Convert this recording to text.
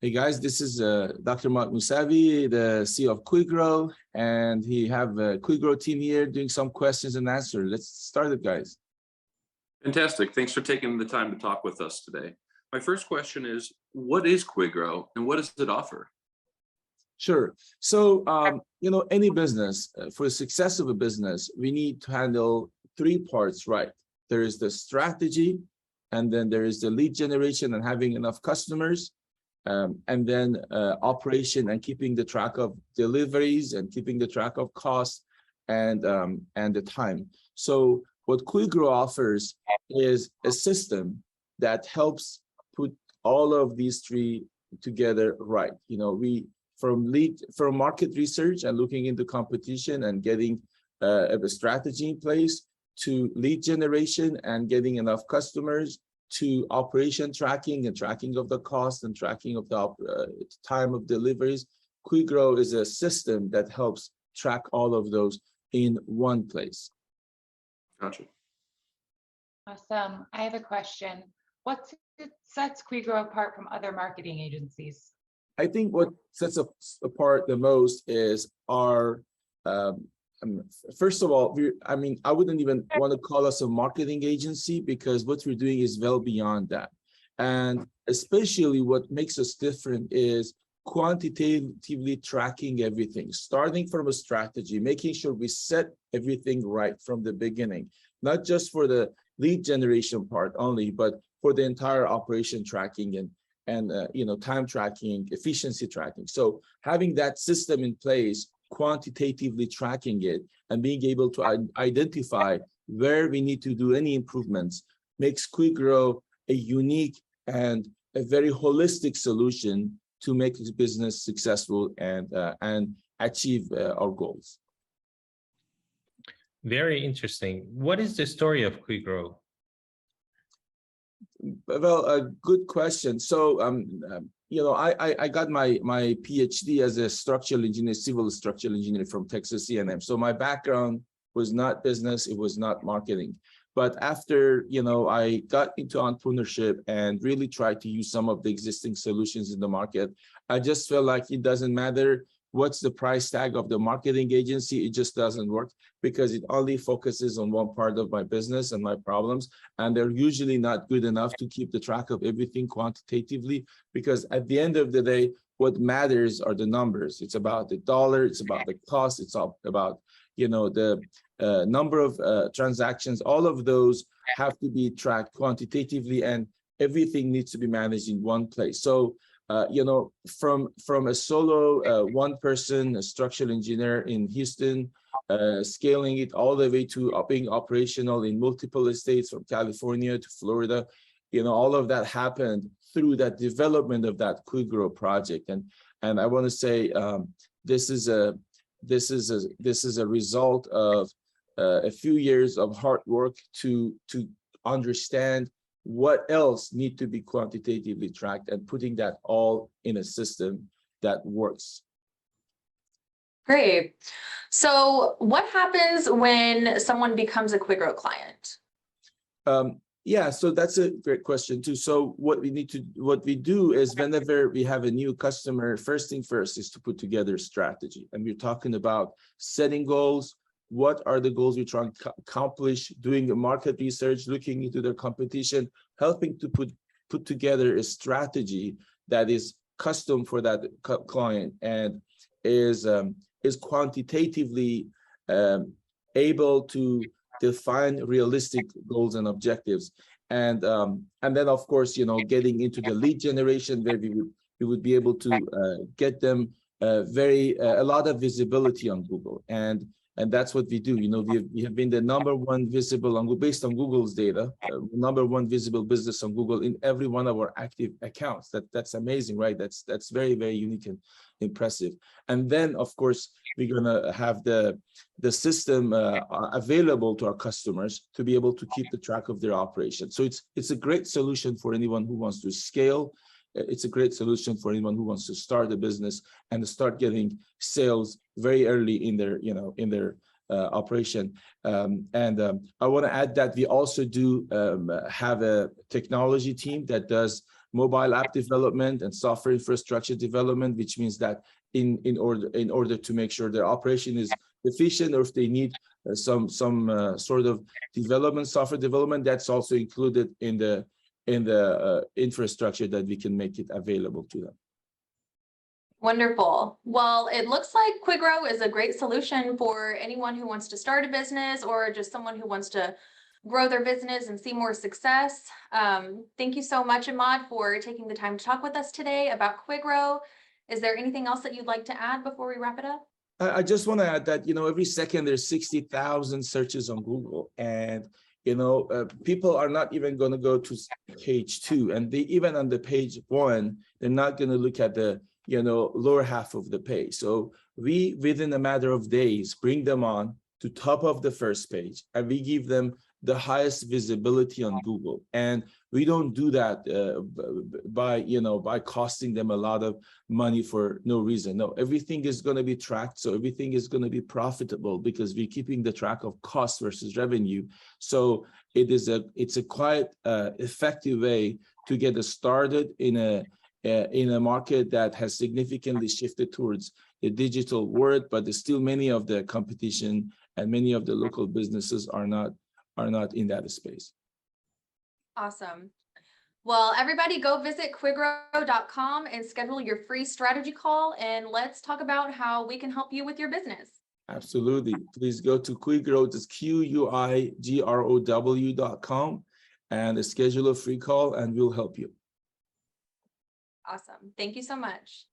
Hey guys, this is Dr. Emad Mousavi, the CEO of QuiGrow, and he have a QuiGrow team here doing some questions and answers. Let's start it, guys. Fantastic. Thanks for taking the time to talk with us today. My first question is, what is QuiGrow and what does it offer? Sure. So, any business, for the success of a business, we need to handle three parts, right? There is the strategy, and then there is the lead generation and having enough customers, and then operation and keeping the track of deliveries and keeping the track of costs and the time. So what QuiGrow offers is a system that helps put all of these three together right. From market research and looking into competition and getting a strategy in place, to lead generation and getting enough customers, to operation tracking and tracking of the cost and tracking of the time of deliveries. QuiGrow is a system that helps track all of those in one place. Gotcha. Awesome. I have a question. What sets QuiGrow apart from other marketing agencies? I think what sets us apart the most is our, first of all, I wouldn't even want to call us a marketing agency because what we're doing is well beyond that. And especially what makes us different is quantitatively tracking everything, starting from a strategy, making sure we set everything right from the beginning, not just for the lead generation part only, but for the entire operation tracking and time tracking, efficiency tracking. So having that system in place, quantitatively tracking it and being able to identify where we need to do any improvements makes QuiGrow a unique and a very holistic solution to make this business successful and achieve our goals. Very interesting. What is the story of QuiGrow? Well, a good question. So, I got my PhD as a structural engineer, civil structural engineer from Texas A&M. So my background was not business, it was not marketing. But after, I got into entrepreneurship and really tried to use some of the existing solutions in the market, I just felt like it doesn't matter what's the price tag of the marketing agency, it just doesn't work because it only focuses on one part of my business and my problems. And they're usually not good enough to keep the track of everything quantitatively, because at the end of the day, what matters are the numbers. It's about the dollar, it's about the cost, it's all about, the number of transactions. All of those have to be tracked quantitatively and everything needs to be managed in one place. So from a solo one person, a structural engineer in Houston, scaling it all the way to being operational in multiple states from California to Florida, all of that happened through that development of that QuiGrow project. And I want to say this is a result of a few years of hard work to understand what else need to be quantitatively tracked and putting that all in a system that works. Great. So what happens when someone becomes a QuiGrow client? Yeah, so that's a great question too. So what we do is whenever we have a new customer, first thing first is to put together a strategy. And we're talking about setting goals. What are the goals we're trying to accomplish, doing the market research, looking into their competition, helping to put together a strategy that is custom for that client and is quantitatively able to define realistic goals and objectives. And then of course, getting into the lead generation where we would be able to get them a lot of visibility on Google. And that's what we do. We have been the #1 visible on Google, based on Google's data, #1 visible business on Google in every one of our active accounts. That's amazing, right? That's very, very unique and impressive. And then, of course, we're gonna have the system available to our customers to be able to keep the track of their operation. So it's a great solution for anyone who wants to scale. It's a great solution for anyone who wants to start a business and start getting sales very early in their operation. I want to add that we also do have a technology team that does mobile app development and software infrastructure development, which means that in order to make sure their operation is efficient, or if they need some sort of development, software development, that's also included in the infrastructure that we can make it available to them. Wonderful. Well, it looks like QuiGrow is a great solution for anyone who wants to start a business or just someone who wants to grow their business and see more success. Thank you so much, Emad, for taking the time to talk with us today about QuiGrow. Is there anything else that you'd like to add before we wrap it up? I just want to add that, every second there's 60,000 searches on Google, and people are not even going to go to page 2, and they even on the page 1, they're not going to look at the lower half of the page. So we, within a matter of days, bring them on to top of the first page, and we give them the highest visibility on Google. And we don't do that by costing them a lot of money for no reason. No, everything is going to be tracked, so everything is going to be profitable because we're keeping the track of cost versus revenue. So it's a quite effective way to get us started in a market that has significantly shifted towards a digital world, but there's still many of the competition and many of the local businesses are not in that space. Awesome. Well, everybody go visit QuiGrow.com and schedule your free strategy call, and let's talk about how we can help you with your business. Absolutely. Please go to QuiGrow, that's QuiGrow.com, and schedule a free call and we'll help you. Awesome. Thank you so much.